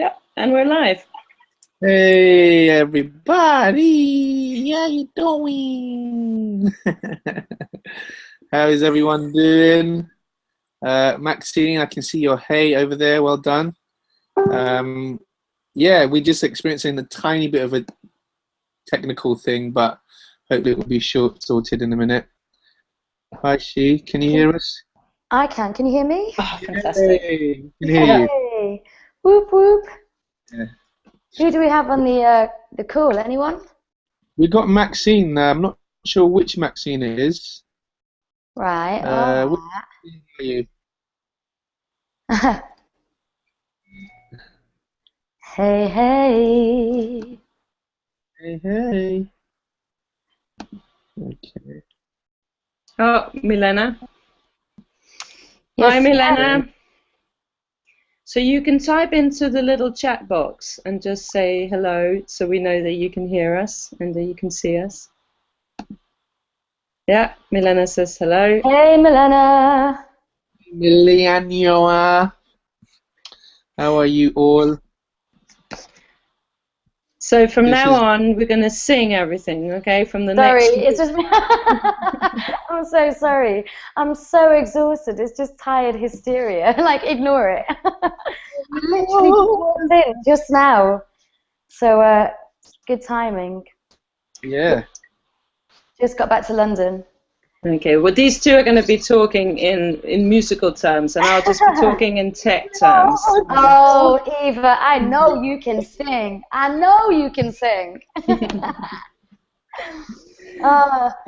Yeah, and we're live. Hey everybody, how you doing? How is everyone doing? Maxine, I can see your hey over there. Well done. Yeah, we're just experiencing a tiny bit of a technical thing, but hopefully it will be sorted in a minute. Hi, She. Can you hear us? I can. Can you hear me? Oh, fantastic. Hey, can hear you. Hey. Whoop whoop. Yeah. Who do we have on the call? Anyone? We got Maxine. I'm not sure which Maxine it is. Right. Which Maxine are you? Hey, hey. Hey, hey. Okay. Oh, Milena. Yes, Hi, Milena. Okay. So you can type into the little chat box and just say hello so we know that you can hear us and that you can see us. Yeah, Milena says hello. Hey, Milena. Millennial. How are you all? So from This now is- on, we're going to sing everything, okay? From the Sorry, next... it's just. I'm so sorry. I'm so exhausted. It's just tired hysteria. Like, ignore it. I literally just walked in just now. So, good timing. Yeah. Just got back to London. Okay, well, these two are going to be talking in musical terms, and I'll just be talking in tech terms. Oh, Eva, I know you can sing. I know you can sing.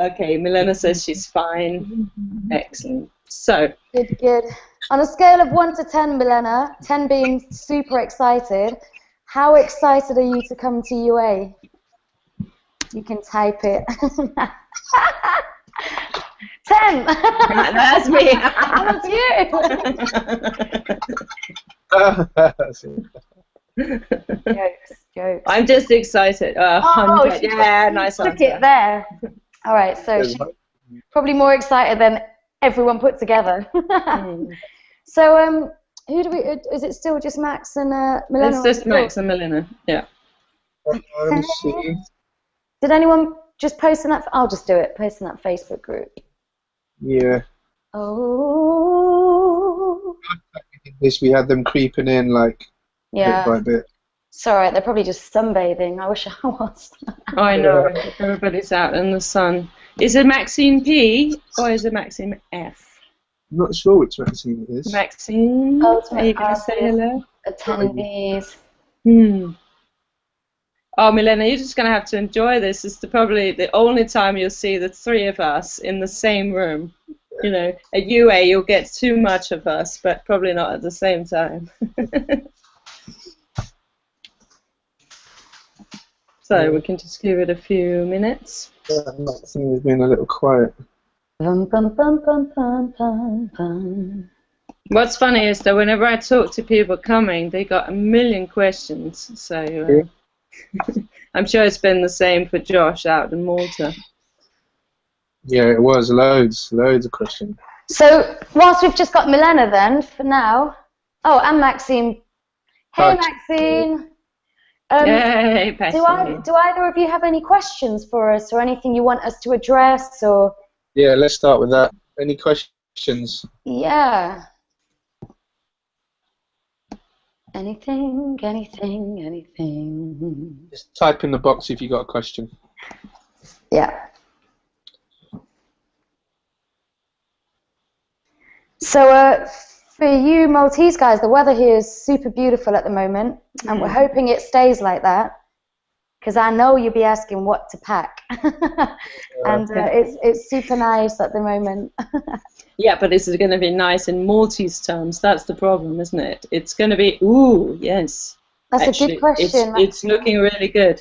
Okay, Milena says she's fine. Excellent. So, Good. On a scale of 1 to 10, Milena, 10 being super excited, how excited are you to come to UA? You can type it. 10. that's me. That's you. Jokes. I'm just excited. 100. Yeah, nice Took answer. it there. All right, so she's probably more excited than everyone put together. So, who do we? Is it still just Max and Milena? It's just Max and Milena. Yeah. Let me see. Did anyone just post in that? I'll just do it. Post in that Facebook group. Yeah. Oh. This we had them creeping in like bit by bit. Sorry, they're probably just sunbathing. I wish I was. I know. Everybody's out in the sun. Is it Maxine P or is it Maxine F? I'm not sure which Maxine it is. Maxine, are you going to say hello? Attendees. Oh, Milena, you're just going to have to enjoy this. It's probably the only time you'll see the three of us in the same room. You know, at UA you'll get too much of us, but probably not at the same time. So we can just give it a few minutes. Maxine has been a little quiet. What's funny is that whenever I talk to people coming, they got a million questions. So I'm sure it's been the same for Josh out in Malta. Yeah, it was loads of questions. So whilst we've just got Milena then for now. Oh, and Maxine. Hey, Maxine. Hey, do either of you have any questions for us or anything you want us to address or? Yeah, let's start with that. Any questions? Yeah. Anything. Just type in the box if you got a question. Yeah. So for you Maltese guys, the weather here is super beautiful at the moment, and we're hoping it stays like that, because I know you'll be asking what to pack. And it's super nice at the moment. Yeah, but this is going to be nice in Maltese terms. That's the problem, isn't it? It's going to be, ooh, yes. That's actually a good question. It's looking really good.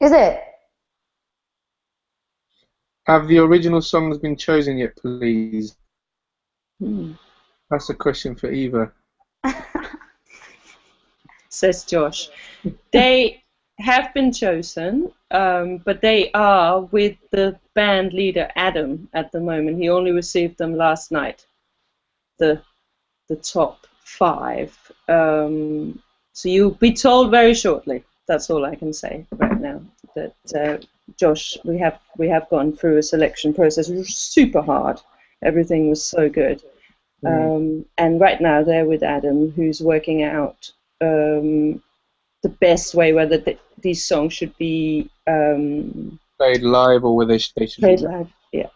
Is it? Have the original songs been chosen yet, please? That's a question for Eva. Says Josh. They have been chosen, but they are with the band leader Adam at the moment. He only received them last night, the top 5. So you'll be told very shortly. That's all I can say right now. That Josh, we have gone through a selection process. It was super hard. Everything was so good. And right now they're with Adam, who's working out the best way whether these songs should be played live or whether they should played be live, yeah,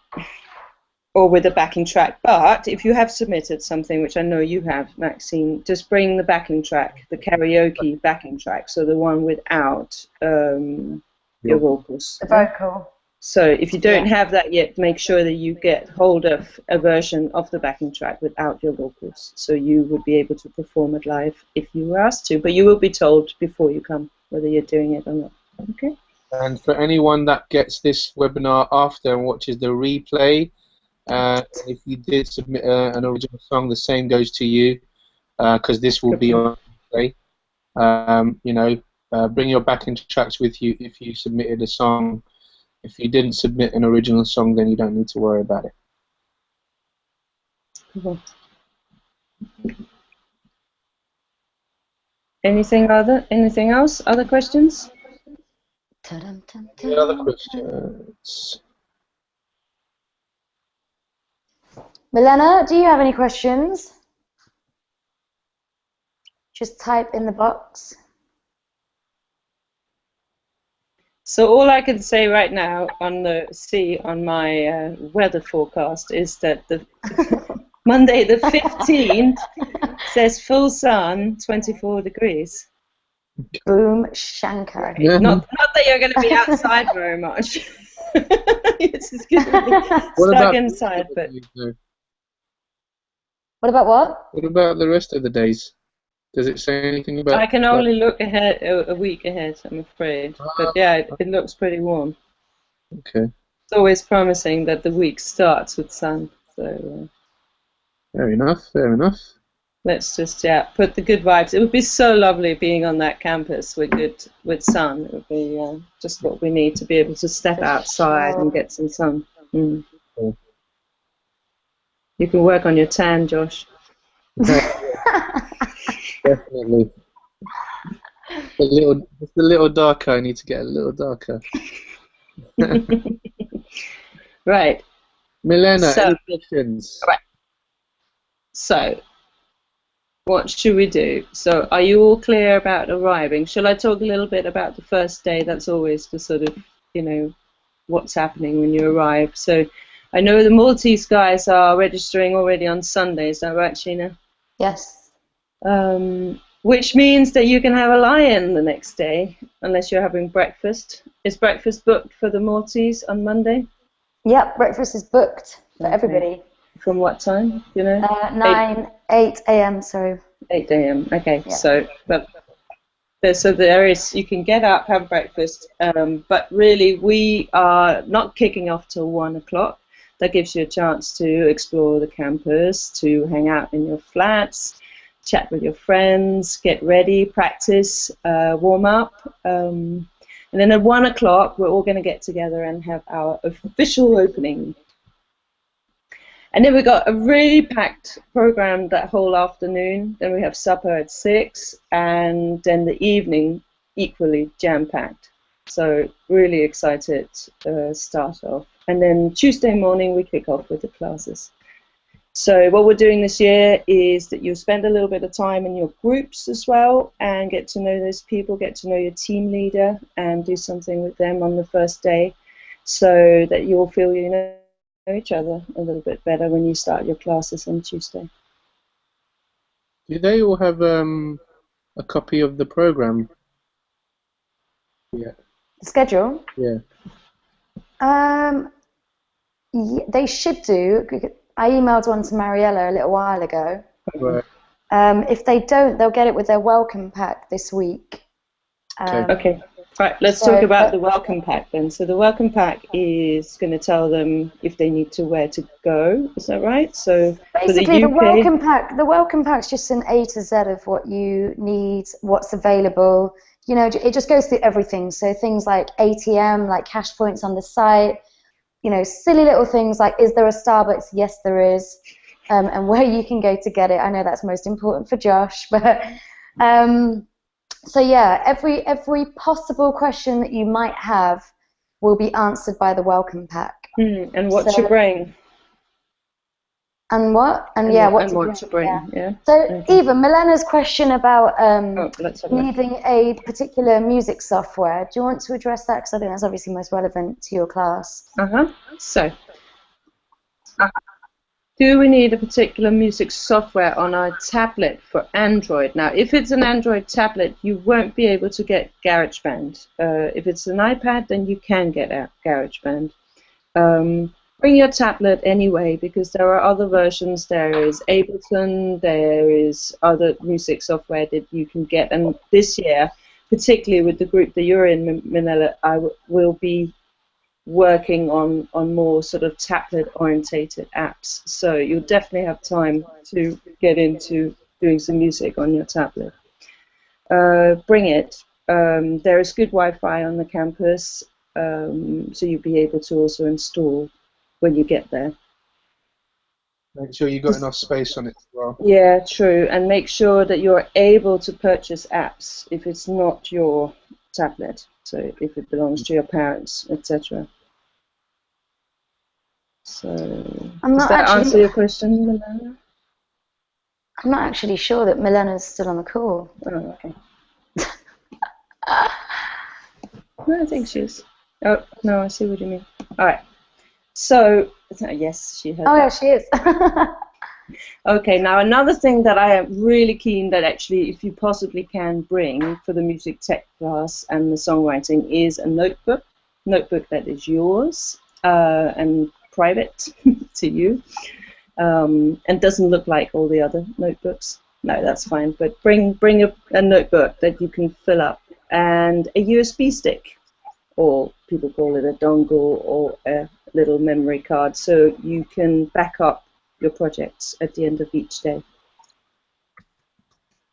or with a backing track. But if you have submitted something, which I know you have, Maxine, just bring the backing track, the karaoke backing track, so the one without your vocals. The vocal. So if you don't have that yet, make sure that you get hold of a version of the backing track without your vocals, so you would be able to perform it live if you were asked to. But you will be told before you come whether you're doing it or not. Okay. And for anyone that gets this webinar after and watches the replay, if you did submit an original song, the same goes to you, because this will be on replay. Bring your backing tracks with you if you submitted a song. If you didn't submit an original song, then you don't need to worry about it. Anything else? Other questions? Any other questions? Milena, do you have any questions? Just type in the box. So all I can say right now on my weather forecast is that the Monday the 15th says full sun, 24 degrees. Boom Shankar. Yeah. Not that you're going to be outside very much. It's just going to be What stuck about inside. But What about what? what about the rest of the days? Does it say anything about? I can only look ahead a week ahead, I'm afraid. But yeah, it looks pretty warm. Okay. It's always promising that the week starts with sun. So Fair enough. Fair enough. let's just put the good vibes. It would be so lovely being on that campus with sun. It would be just what we need to be able to step outside and get some sun. Mm. Cool. You can work on your tan, Josh. Definitely. Just a little darker. I need to get a little darker. Right. Milena, So- any questions? Right. So, what should we do? So, are you all clear about arriving? Shall I talk a little bit about the first day? That's always the sort of, what's happening when you arrive. So, I know the Maltese guys are registering already on Sunday. Is that right, Sheena? Yes. Which means that you can have a lie-in the next day, unless you're having breakfast. Is breakfast booked for the Maltese on Monday? Yep, breakfast is booked for everybody. From what time? 8 a.m. So 8 a.m. Okay, Yeah. so there is, you can get up, have breakfast, but really we are not kicking off till 1 o'clock. That gives you a chance to explore the campus, to hang out in your flats, chat with your friends, get ready, practice, warm up. And then at 1 o'clock, we're all going to get together and have our official opening. And then we got a really packed program that whole afternoon. Then we have supper at 6, and then the evening equally jam-packed. So really excited start off. And then Tuesday morning we kick off with the classes. So what we're doing this year is that you'll spend a little bit of time in your groups as well and get to know those people, get to know your team leader and do something with them on the first day so that you'll feel you know each other a little bit better when you start your classes on Tuesday. Do they all have a copy of the program? Yeah. the schedule. Yeah. They should do. I emailed one to Mariella a little while ago. Right. If they don't, they'll get it with their welcome pack this week. Okay. Right, let's So, talk about the welcome pack then. So the welcome pack is going to tell them if they need to where to go. Is that right? So Basically, for the UK, the welcome pack's just an A to Z of what you need, what's available. You know, it just goes through everything. So things like ATM, like cash points on the site. You know, silly little things like, is there a Starbucks? Yes, there is. And where you can go to get it. I know that's most important for Josh, but So yeah, every possible question that you might have will be answered by the welcome pack. And what you bring. And what? And yeah, what to bring. Yeah. So okay. Eva, Milena's question about needing a particular music software. Do you want to address that? Because I think that's obviously most relevant to your class. So, do we need a particular music software on our tablet for Android? Now, if it's an Android tablet, you won't be able to get GarageBand. If it's an iPad, then you can get GarageBand. Bring your tablet anyway, because there are other versions. There is Ableton, there is other music software that you can get. And this year, particularly with the group that you're in, Manila, I will be working on more sort of tablet-orientated apps. So you'll definitely have time to get into doing some music on your tablet. Bring it. There is good Wi-Fi on the campus, so you'll be able to also install when you get there. Make sure you've got enough space on it as well. Yeah, true. And make sure that you're able to purchase apps if it's not your tablet. So if it belongs to your parents, etc. So does that answer your question, Milena? I'm not actually sure that Milena's still on the call. Oh, okay. No, I think she is. Oh, no, I see what you mean. All right. So, yes, she heard. Oh, yeah, she is. Okay, now another thing that I am really keen that actually, if you possibly can bring for the music tech class and the songwriting, is a notebook that is yours and private to you, and doesn't look like all the other notebooks. No, that's fine, but bring a notebook that you can fill up, and a USB stick, or people call it a dongle, or a little memory card, so you can back up your projects at the end of each day.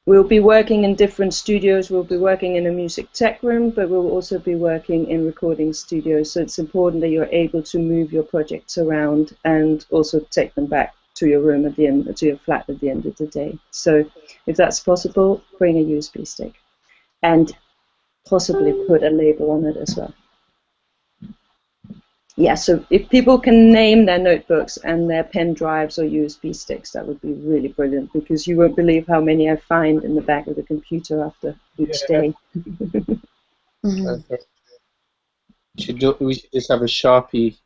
We'll be working in different studios. We'll be working in a music tech room, but we'll also be working in recording studios, so it's important that you're able to move your projects around and also take them back to your room at the end, to your flat at the end of the day. So if that's possible, bring a USB stick and possibly put a label on it as well. Yeah, so if people can name their notebooks and their pen drives or USB sticks, that would be really brilliant, because you won't believe how many I find in the back of the computer after each day. Mm-hmm. We should just have a Sharpie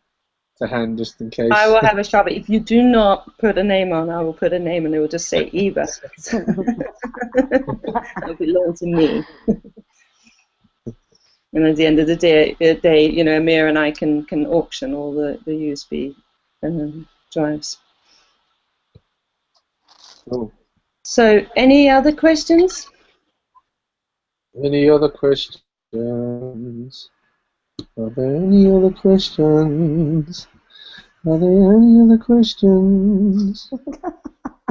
to hand just in case. I will have a Sharpie. If you do not put a name on, I will put a name and it will just say Eva. It'll belong to me. And at the end of the day, you know, Amir and I can auction all the USB drives. Cool. So, any other questions? Any other questions? Are there any other questions? Are there any other questions?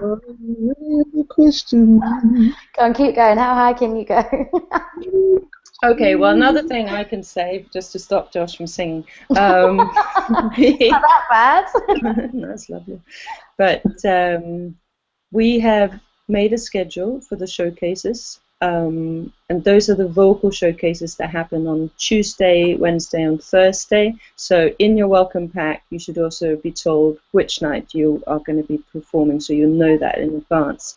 Are there any other questions? Go on, keep going. How high can you go? Okay, well, another thing I can say, just to stop Josh from singing. Not that bad. That's lovely. But we have made a schedule for the showcases, and those are the vocal showcases that happen on Tuesday, Wednesday, and Thursday. So in your welcome pack, you should also be told which night you are going to be performing, so you'll know that in advance.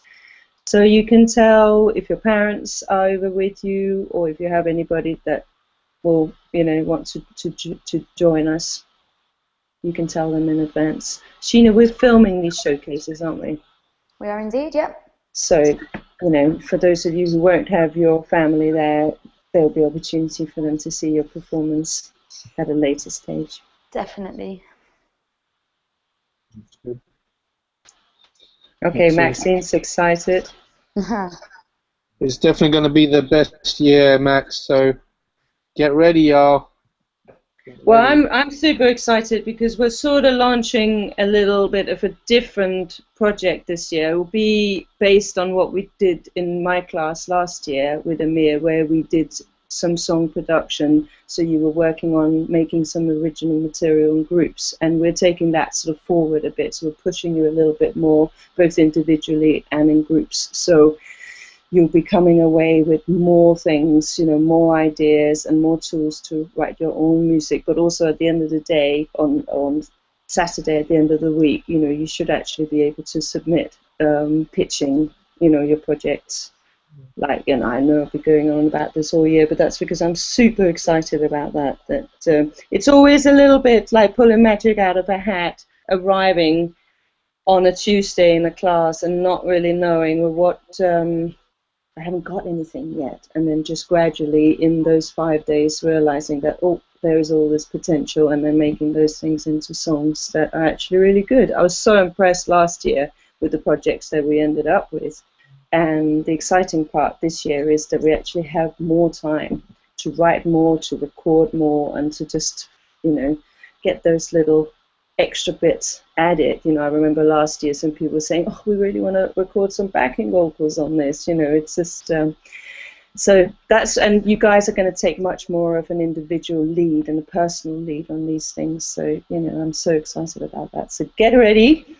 So you can tell if your parents are over with you, or if you have anybody that will, you know, want to join us. You can tell them in advance. Sheena, we're filming these showcases, aren't we? We are indeed, yep. So, you know, for those of you who won't have your family there, there'll be opportunity for them to see your performance at a later stage. Definitely. Okay, Maxine's excited. It's definitely going to be the best year, Max, so get ready, y'all. Well, I'm super excited because we're sort of launching a little bit of a different project this year. It will be based on what we did in my class last year with Amir, where we did some song production. So you were working on making some original material in groups, and we're taking that sort of forward a bit. So we're pushing you a little bit more, both individually and in groups. So you'll be coming away with more things, you know, more ideas and more tools to write your own music. But also at the end of the day, on Saturday at the end of the week, you know, you should actually be able to submit pitching, you know, your projects. Like, and I know I'll be going on about this all year, but that's because I'm super excited about that. It's always a little bit like pulling magic out of a hat, arriving on a Tuesday in a class and not really knowing, well, what, I haven't got anything yet, and then just gradually in those 5 days realizing that, oh, there is all this potential, and then making those things into songs that are actually really good. I was so impressed last year with the projects that we ended up with. And the exciting part this year is that we actually have more time to write more, to record more, and to just, you know, get those little extra bits added. You know, I remember last year some people were saying, oh, we really want to record some backing vocals on this. You know, it's just, so that's, and you guys are going to take much more of an individual lead and a personal lead on these things. So, you know, I'm so excited about that. So get ready.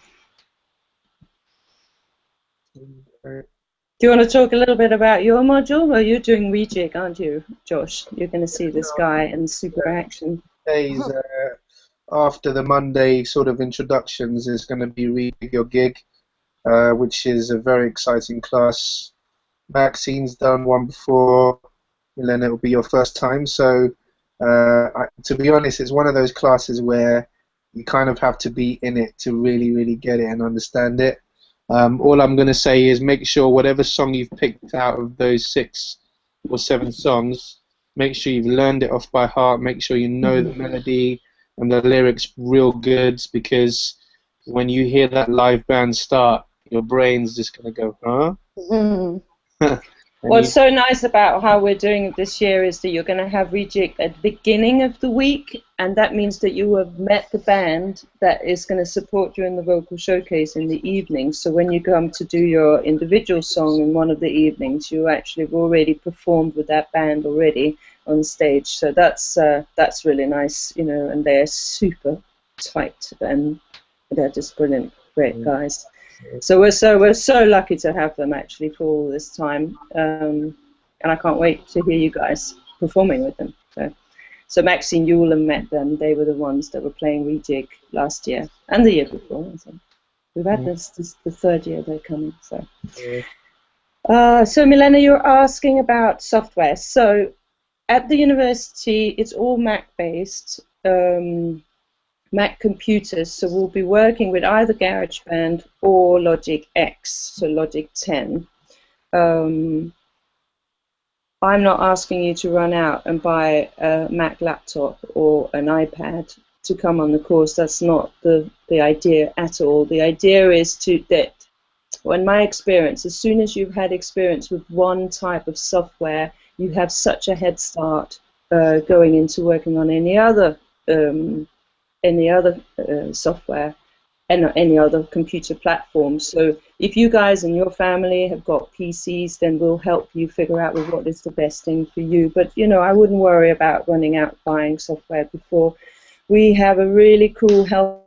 Do you want to talk a little bit about your module? Well, you're doing Rejig, aren't you, Josh? You're going to see this guy in super action. Days after the Monday sort of introductions is going to be Rejig Your Gig, which is a very exciting class. Maxine's done one before, and then it will be your first time. So, to be honest, it's one of those classes where you kind of have to be in it to really, really get it and understand it. All I'm going to say is make sure whatever song you've picked out of those 6 or 7 songs, make sure you've learned it off by heart, make sure you know the melody and the lyrics real good, because when you hear that live band start, your brain's just going to go, huh? What's so nice about how we're doing it this year is that you're going to have Rejig at the beginning of the week, and that means that you have met the band that is going to support you in the vocal showcase in the evening. So when you come to do your individual song in one of the evenings, you actually have already performed with that band already on stage. So that's really nice, you know, and they're super tight and they're just brilliant, great guys. So we're so lucky to have them actually for all this time, and I can't wait to hear you guys performing with them. So Maxine, you will have met them. They were the ones that were playing Rejig last year and the year before. So we've had this the 3rd year they're coming. So Milena, you're asking about software. So at the university, it's all Mac based. Mac computers, so we'll be working with either GarageBand or Logic X, so Logic 10. I'm not asking you to run out and buy a Mac laptop or an iPad to come on the course. That's not the idea at all. The idea is that, well, in my experience, as soon as you've had experience with one type of software, you have such a head start going into working on any other software and any other computer platform. So if you guys and your family have got PCs, then we'll help you figure out what is the best thing for you. But, you know, I wouldn't worry about running out buying software before. We have a really cool helper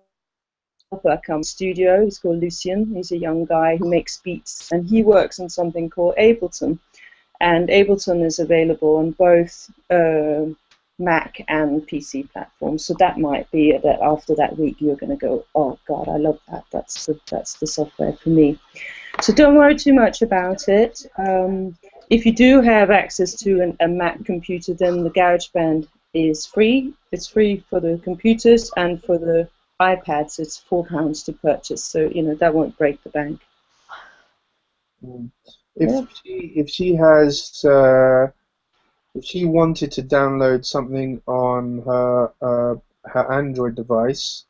come studio. He's called Lucian. He's a young guy who makes beats, and he works on something called Ableton. And Ableton is available on both Mac and PC platforms, so that might be that after that week you're going to go, oh God, I love that. That's the software for me. So don't worry too much about it. If you do have access to a Mac computer, then the GarageBand is free. It's free for the computers, and for the iPads, it's £4 to purchase. So you know that won't break the bank. If she has. If she wanted to download something on her Android device,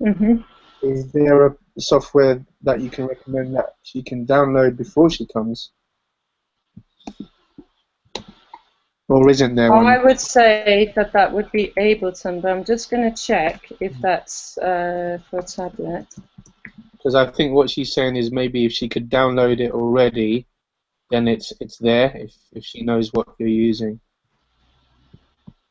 is there a software that you can recommend that she can download before she comes? Or isn't there one? I would say that would be Ableton, but I'm just going to check if that's for a tablet. Because I think what she's saying is maybe if she could download it already, then it's there, if she knows what you're using.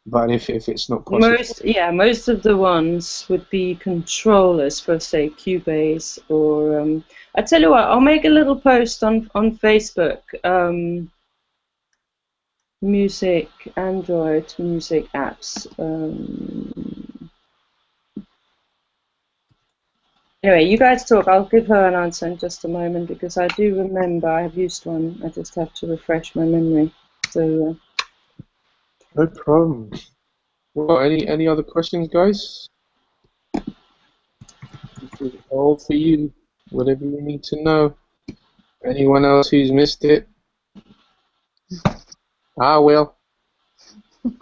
But if it's not possible, most of the ones would be controllers for, say, Cubase or I tell you what, I'll make a little post on Facebook music, Android music apps. Anyway, you guys talk. I'll give her an answer in just a moment because I do remember I have used one. I just have to refresh my memory. So. No problem. Well, any other questions, guys? This is all for you. Whatever you need to know. Anyone else who's missed it? Well. What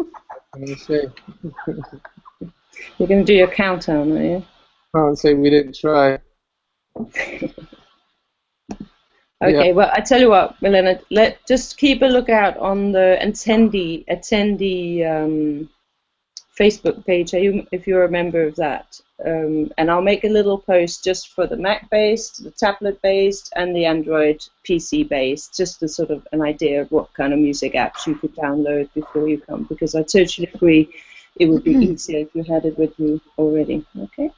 can I say? You're going to do your countdown, are you? Can't say we didn't try. Okay, well, I tell you what, Milena, just keep a lookout on the attendee Facebook page, if you're a member of that. And I'll make a little post just for the Mac-based, the tablet-based, and the Android PC-based, just to sort of an idea of what kind of music apps you could download before you come, because I totally agree it would be easier if you had it with you already, okay?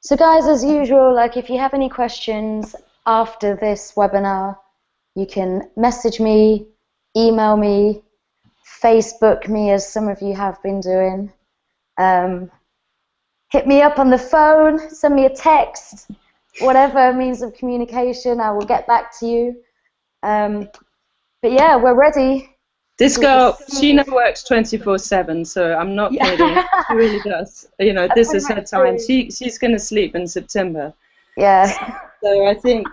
So guys, as usual, like if you have any questions after this webinar, you can message me, email me, Facebook me, as some of you have been doing. Hit me up on the phone, send me a text, whatever means of communication, I will get back to you. But yeah, we're ready. This girl, Sheena works 24/7, so I'm not kidding. She really does. You know, this is her time. She's going to sleep in September. Yeah. So I think,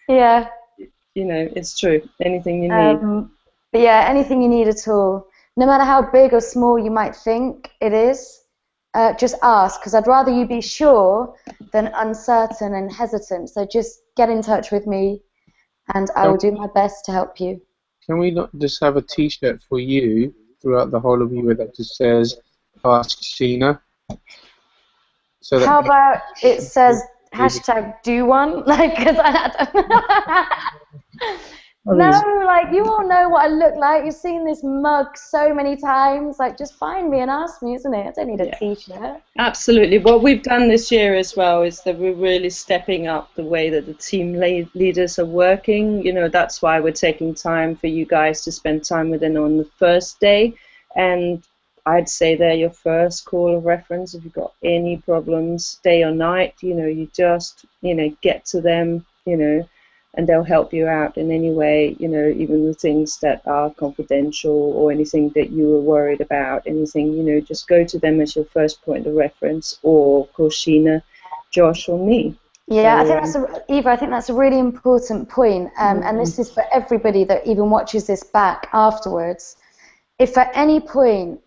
yeah. You know, it's true. Anything you need. But yeah, anything you need at all. No matter how big or small you might think it is, just ask, because I'd rather you be sure than uncertain and hesitant. So just get in touch with me, and I will do my best to help you. Can we not just have a T-shirt for you throughout the whole of you that just says Ask Sheena? So that how about it says #do1? Like, because no, like you all know what I look like. You've seen this mug so many times. Like, just find me and ask me, isn't it? I don't need a T-shirt. Absolutely. What we've done this year as well is that we're really stepping up the way that the team leaders are working. You know, that's why we're taking time for you guys to spend time with them on the first day. And I'd say they're your first call of reference. If you've got any problems, day or night, you know, you just, you know, get to them, you know, and they'll help you out in any way, you know, even the things that are confidential or anything that you were worried about, anything, you know, just go to them as your first point of reference, or of course Sheena, Josh, or me. Yeah, so, Eva, I think that's a really important point, and this is for everybody that even watches this back afterwards. If at any point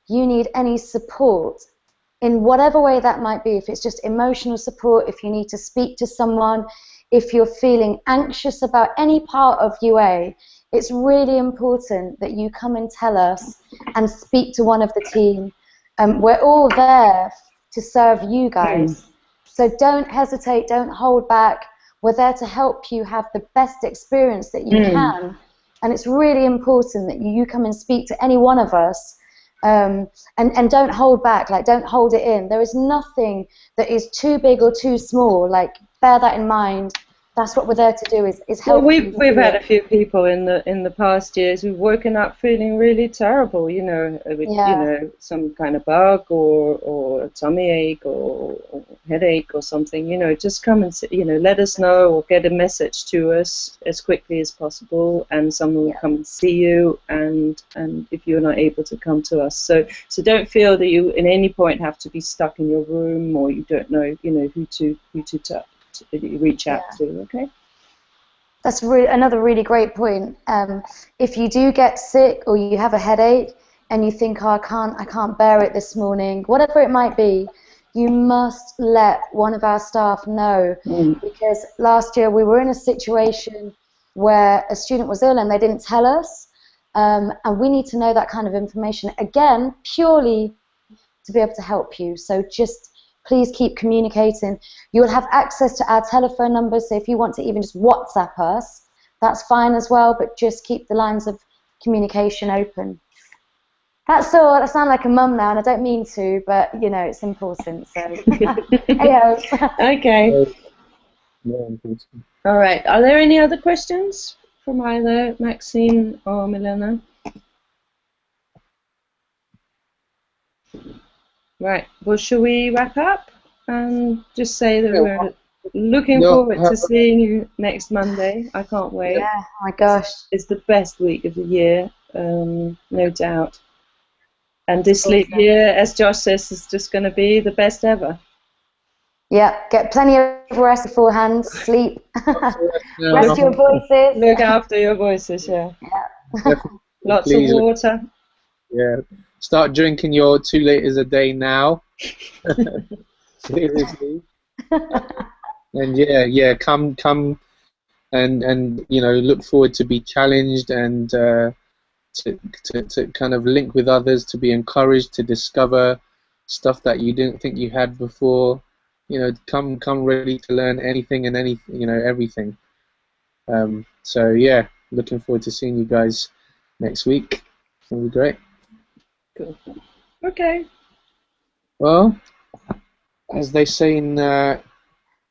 you need any support, in whatever way that might be, if it's just emotional support, if you need to speak to someone, if you're feeling anxious about any part of UA, it's really important that you come and tell us and speak to one of the team. We're all there to serve you guys. So don't hesitate, don't hold back. We're there to help you have the best experience that you can. And it's really important that you come and speak to any one of us. And don't hold back, like don't hold it in. There is nothing that is too big or too small. Like, bear that in mind. That's what we're there to do, is help. Well, we've had a few people in the past years who've woken up feeling really terrible, you know, with you know, some kind of bug or a tummy ache or headache or something. You know, just come and you know, let us know or get a message to us as quickly as possible, and someone will come and see you. And if you're not able to come to us, so don't feel that you at any point have to be stuck in your room or you don't know, you know, who to reach out to. Okay, that's another really great point. If you do get sick or you have a headache and you think, oh, I can't bear it this morning, whatever it might be, you must let one of our staff know, because last year we were in a situation where a student was ill and they didn't tell us, and we need to know that kind of information, again, purely to be able to help you. So just please keep communicating. You will have access to our telephone numbers, so if you want to even just WhatsApp us, that's fine as well, but just keep the lines of communication open. That's all. I sound like a mum now, and I don't mean to, but, you know, it's important, so. Okay. Yeah, I think so. All right. Are there any other questions from either Maxine or Milena? Right. Well, should we wrap up and just say that Yeah, we're looking well, forward to seeing you next Monday? I can't wait. Yeah, oh my gosh. It's the best week of the year, no doubt. And this leap Awesome. year, as Josh says, is just going to be the best ever. Yeah, get plenty of rest beforehand, sleep, no, rest your voices. Look after your voices, yeah. definitely, Lots please, of water. yeah. Start drinking your 2 liters a day now. Seriously. And yeah, come and look forward to be challenged and to kind of link with others, to be encouraged, to discover stuff that you didn't think you had before. Come ready to learn anything and everything. So yeah, looking forward to seeing you guys next week. It'll be great. Cool. Okay. Well, as they say in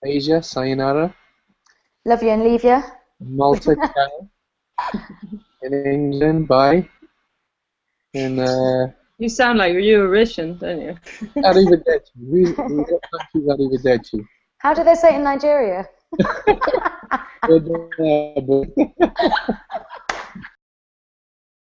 Asia, sayonara. Love you and leave you. Malta, ciao. In England, bye. And You sound like you're Russian, don't you? arrivederci. What countries arrivederci? How do they say it in Nigeria?